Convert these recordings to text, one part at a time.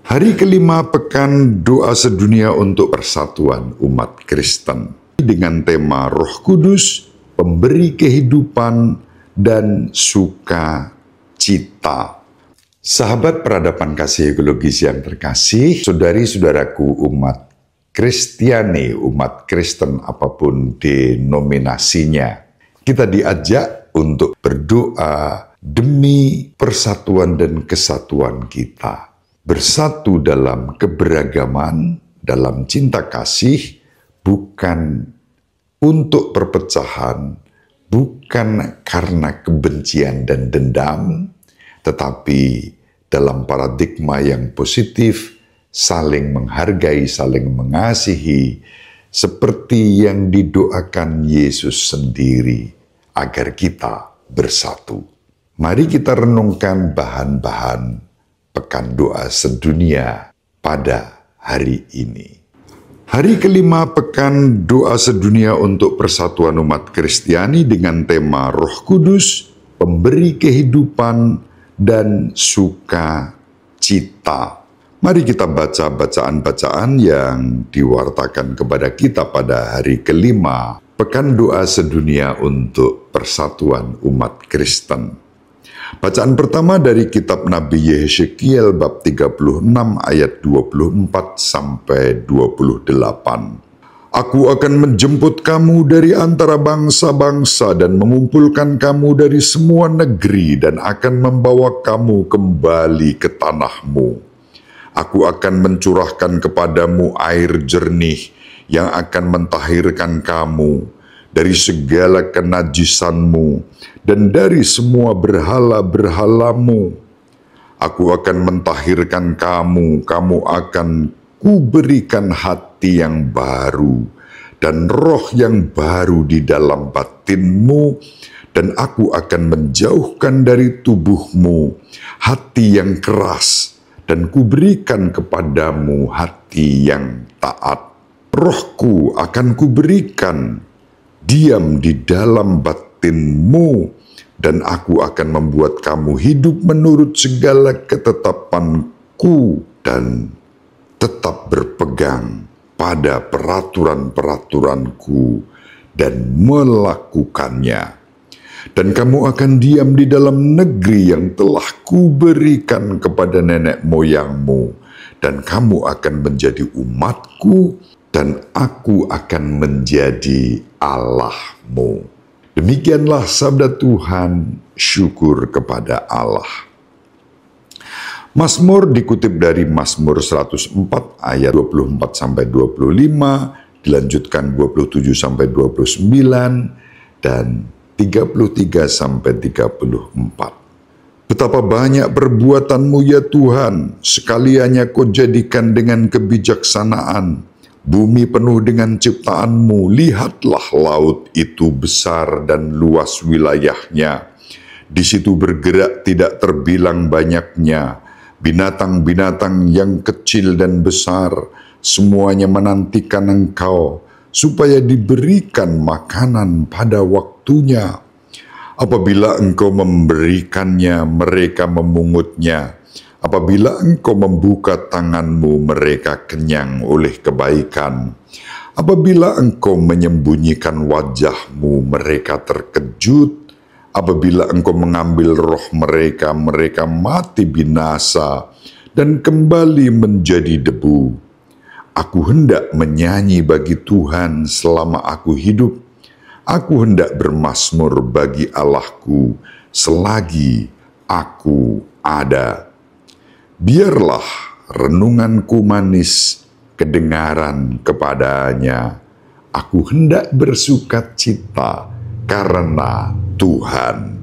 Hari kelima pekan doa sedunia untuk persatuan umat Kristen dengan tema Roh Kudus, pemberi kehidupan dan sukacita. Sahabat peradaban kasih ekologis yang terkasih, saudari-saudaraku umat Kristiani, umat Kristen apapun denominasinya, kita diajak untuk berdoa demi persatuan dan kesatuan kita. Bersatu dalam keberagaman, dalam cinta kasih, bukan untuk perpecahan, bukan karena kebencian dan dendam, tetapi dalam paradigma yang positif, saling menghargai, saling mengasihi, seperti yang didoakan Yesus sendiri, agar kita bersatu. Mari kita renungkan bahan-bahan pekan doa sedunia pada hari ini. Hari kelima pekan doa sedunia untuk persatuan umat Kristiani dengan tema Roh Kudus, pemberi kehidupan dan sukacita. Mari kita baca bacaan-bacaan yang diwartakan kepada kita pada hari kelima pekan doa sedunia untuk persatuan umat Kristen. Bacaan pertama dari kitab Nabi Yeskiel bab 36 ayat 24 sampai 28. Aku akan menjemput kamu dari antara bangsa-bangsa dan mengumpulkan kamu dari semua negeri dan akan membawa kamu kembali ke tanahmu. Aku akan mencurahkan kepadamu air jernih yang akan mentahirkan kamu dari segala kenajisanmu dan dari semua berhala-berhalamu. Aku akan mentahirkan kamu, kamu akan kuberikan hati yang baru dan roh yang baru di dalam batinmu, dan aku akan menjauhkan dari tubuhmu hati yang keras dan kuberikan kepadamu hati yang taat. Rohku akan kuberikan diam di dalam batinmu, dan aku akan membuat kamu hidup menurut segala ketetapanku dan tetap berpegang pada peraturan-peraturanku dan melakukannya. Dan kamu akan diam di dalam negeri yang telah kuberikan kepada nenek moyangmu, dan kamu akan menjadi umatku, dan aku akan menjadi Allahmu. Demikianlah sabda Tuhan, syukur kepada Allah. Mazmur dikutip dari Mazmur 104 ayat 24 sampai 25, dilanjutkan 27 sampai 29 dan 33 sampai 34. Betapa banyak perbuatanmu ya Tuhan, sekaliannya kau jadikan dengan kebijaksanaan. Bumi penuh dengan ciptaanmu, lihatlah laut itu besar dan luas wilayahnya. Di situ bergerak tidak terbilang banyaknya, binatang-binatang yang kecil dan besar, semuanya menantikan engkau, supaya diberikan makanan pada waktunya. Apabila engkau memberikannya, mereka memungutnya. Apabila engkau membuka tanganmu, mereka kenyang oleh kebaikan. Apabila engkau menyembunyikan wajahmu, mereka terkejut. Apabila engkau mengambil roh mereka, mereka mati binasa dan kembali menjadi debu. Aku hendak menyanyi bagi Tuhan selama aku hidup. Aku hendak bermazmur bagi Allahku selagi aku ada. Biarlah renunganku manis kedengaran kepadanya. Aku hendak bersukacita karena Tuhan.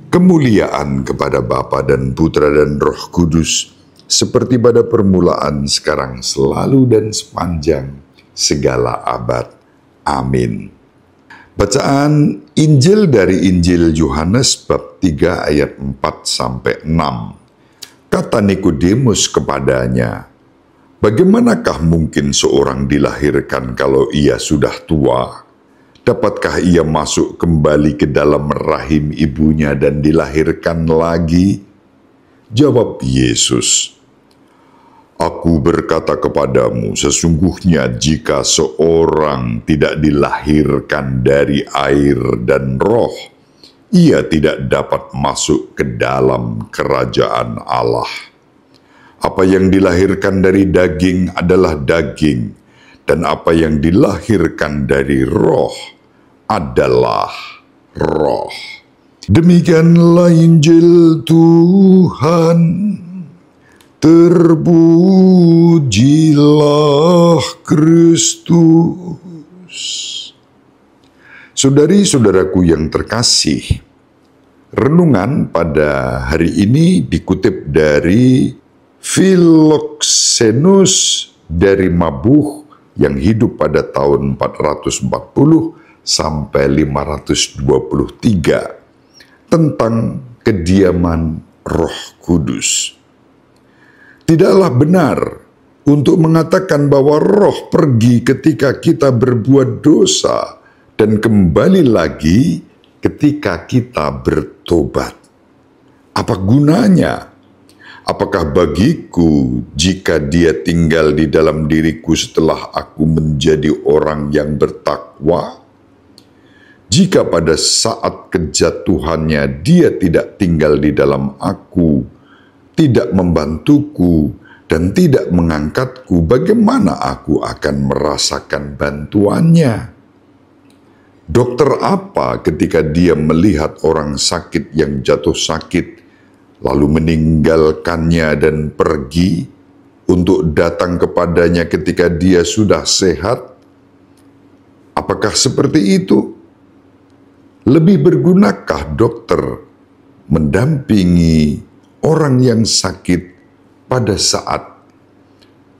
Kemuliaan kepada Bapa dan Putra dan Roh Kudus, seperti pada permulaan, sekarang, selalu, dan sepanjang segala abad. Amin. Bacaan Injil dari Injil Yohanes bab 3 ayat 4 sampai 6. Kata Nikodemus kepadanya, "Bagaimanakah mungkin seorang dilahirkan kalau ia sudah tua? Dapatkah ia masuk kembali ke dalam rahim ibunya dan dilahirkan lagi?" Jawab Yesus, Aku berkata kepadamu, sesungguhnya jika seorang tidak dilahirkan dari air dan roh, ia tidak dapat masuk ke dalam kerajaan Allah. Apa yang dilahirkan dari daging adalah daging, dan apa yang dilahirkan dari roh adalah roh. Demikianlah Injil Tuhan. Terpujilah Kristus. Saudari-saudaraku yang terkasih, renungan pada hari ini dikutip dari Filoksenus dari Mabuh yang hidup pada tahun 440 sampai 523 tentang kediaman Roh Kudus. Tidaklah benar untuk mengatakan bahwa roh pergi ketika kita berbuat dosa dan kembali lagi ketika kita bertobat. Apa gunanya? Apakah bagiku jika dia tinggal di dalam diriku setelah aku menjadi orang yang bertakwa? Jika pada saat kejatuhannya dia tidak tinggal di dalam aku, tidak membantuku, dan tidak mengangkatku, bagaimana aku akan merasakan bantuannya? Dokter apa ketika dia melihat orang sakit yang jatuh sakit, lalu meninggalkannya dan pergi untuk datang kepadanya ketika dia sudah sehat? Apakah seperti itu? Lebih bergunakah dokter mendampingi orang yang sakit pada saat?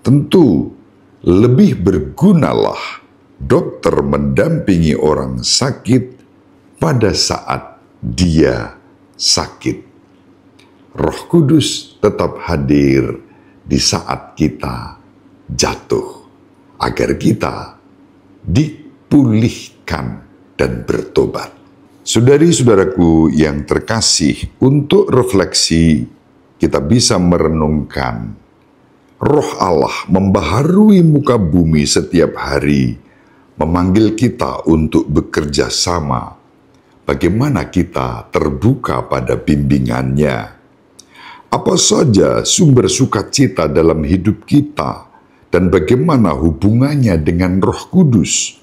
Tentu lebih bergunalah dokter mendampingi orang sakit pada saat dia sakit. Roh Kudus tetap hadir di saat kita jatuh, agar kita dipulihkan dan bertobat. Saudari-saudaraku yang terkasih, untuk refleksi kita bisa merenungkan Roh Allah membaharui muka bumi setiap hari, memanggil kita untuk bekerja sama. Bagaimana kita terbuka pada bimbingannya? Apa saja sumber sukacita dalam hidup kita, dan bagaimana hubungannya dengan Roh Kudus?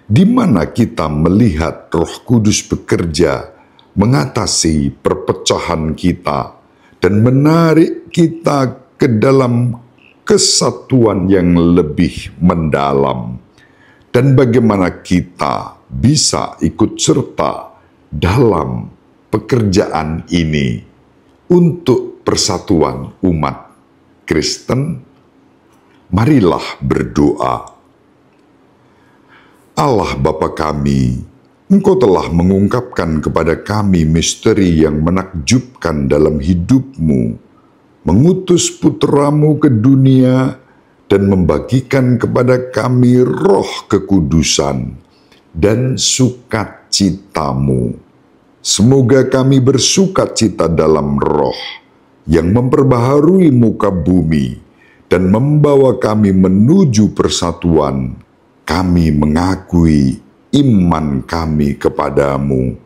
Di mana kita melihat Roh Kudus bekerja, mengatasi perpecahan kita, dan menarik kita ke dalam kesatuan yang lebih mendalam, dan bagaimana kita bisa ikut serta dalam pekerjaan ini untuk persatuan umat Kristen. Marilah berdoa. Allah Bapa kami, Engkau telah mengungkapkan kepada kami misteri yang menakjubkan dalam hidup-Mu, mengutus putra-Mu ke dunia dan membagikan kepada kami roh kekudusan dan sukacita-Mu. Semoga kami bersukacita dalam roh yang memperbaharui muka bumi dan membawa kami menuju persatuan. Kami mengakui iman kami kepadamu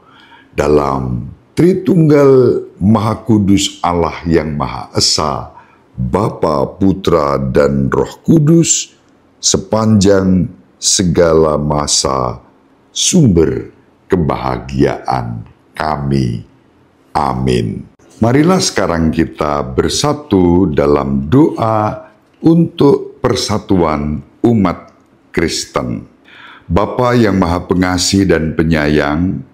dalam Tritunggal Maha Kudus Allah yang Maha Esa, Bapa, Putra, dan Roh Kudus, sepanjang segala masa, sumber kebahagiaan kami. Amin. Marilah sekarang kita bersatu dalam doa untuk persatuan umat Kristen. Bapa yang Maha Pengasih dan Penyayang,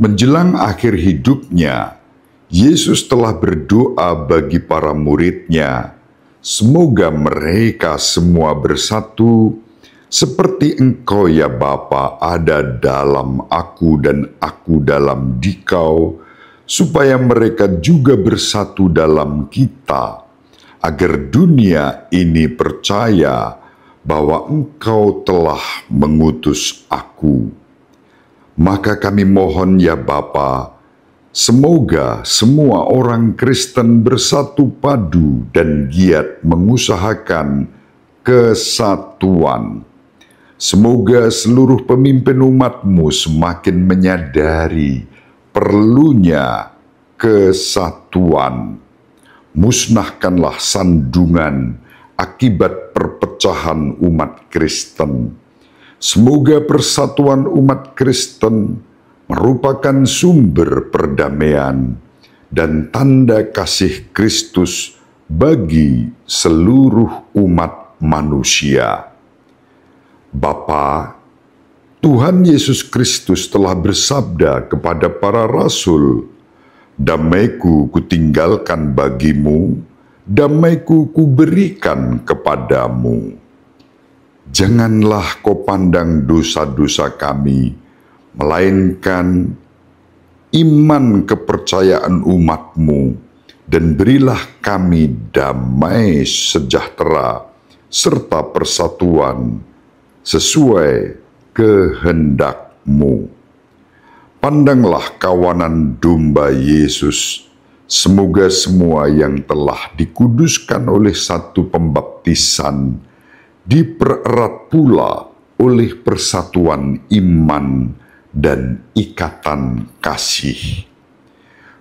menjelang akhir hidupnya, Yesus telah berdoa bagi para murid-Nya, semoga mereka semua bersatu, seperti Engkau ya Bapa ada dalam aku dan aku dalam Dikau, supaya mereka juga bersatu dalam kita, agar dunia ini percaya bahwa Engkau telah mengutus aku. Maka kami mohon ya Bapa, Semoga semua orang Kristen bersatu padu dan giat mengusahakan kesatuan. Semoga seluruh pemimpin umat-Mu semakin menyadari perlunya kesatuan. Musnahkanlah sandungan akibat perpecahan umat Kristen. Semoga persatuan umat Kristen merupakan sumber perdamaian dan tanda kasih Kristus bagi seluruh umat manusia. Bapa, Tuhan Yesus Kristus telah bersabda kepada para rasul, "Damai-Ku kutinggalkan bagimu, damai-Ku kuberikan kepadamu. Janganlah kau pandang dosa-dosa kami, melainkan iman kepercayaan umat-Mu, dan berilah kami damai sejahtera serta persatuan sesuai kehendak-Mu." Pandanglah kawanan domba Yesus, semoga semua yang telah dikuduskan oleh satu pembaptisan dipererat pula oleh persatuan iman dan ikatan kasih.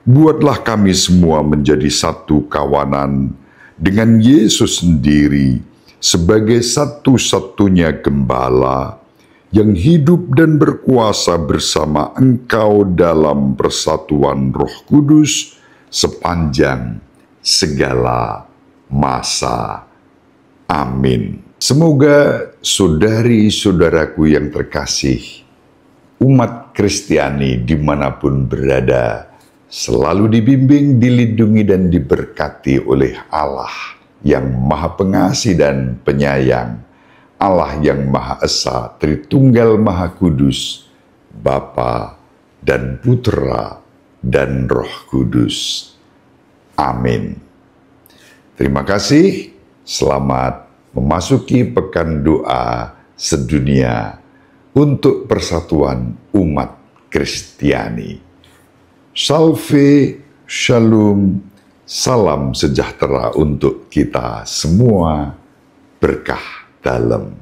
Buatlah kami semua menjadi satu kawanan dengan Yesus sendiri sebagai satu-satunya gembala yang hidup dan berkuasa bersama Engkau dalam persatuan Roh Kudus sepanjang segala masa. Amin. Semoga saudari-saudaraku yang terkasih, umat Kristiani dimanapun berada, selalu dibimbing, dilindungi, dan diberkati oleh Allah yang Maha Pengasih dan Penyayang, Allah yang Maha Esa, Tritunggal Maha Kudus, Bapa dan Putra dan Roh Kudus. Amin. Terima kasih, selamat memasuki pekan doa sedunia untuk persatuan umat Kristiani. Salve, shalom, salam sejahtera untuk kita semua, berkah dalam.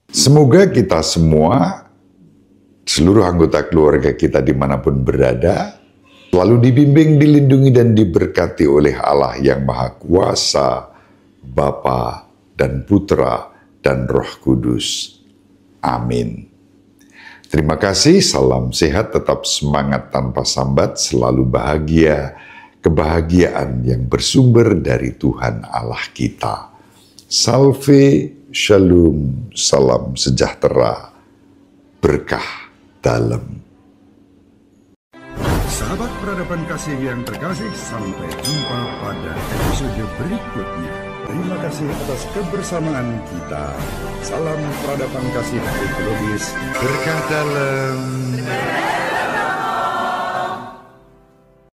Semoga kita semua, seluruh anggota keluarga kita dimanapun berada, selalu dibimbing, dilindungi, dan diberkati oleh Allah yang Maha Kuasa, Bapa dan Putra dan Roh Kudus. Amin. Terima kasih, salam sehat, tetap semangat tanpa sambat, selalu bahagia, kebahagiaan yang bersumber dari Tuhan Allah kita. Salve, shalom, salam sejahtera, berkah dalam. Sahabat peradaban kasih yang terkasih, sampai jumpa pada episode berikutnya. Terima kasih atas kebersamaan kita. Salam peradaban kasih ekologis, berkah dalam.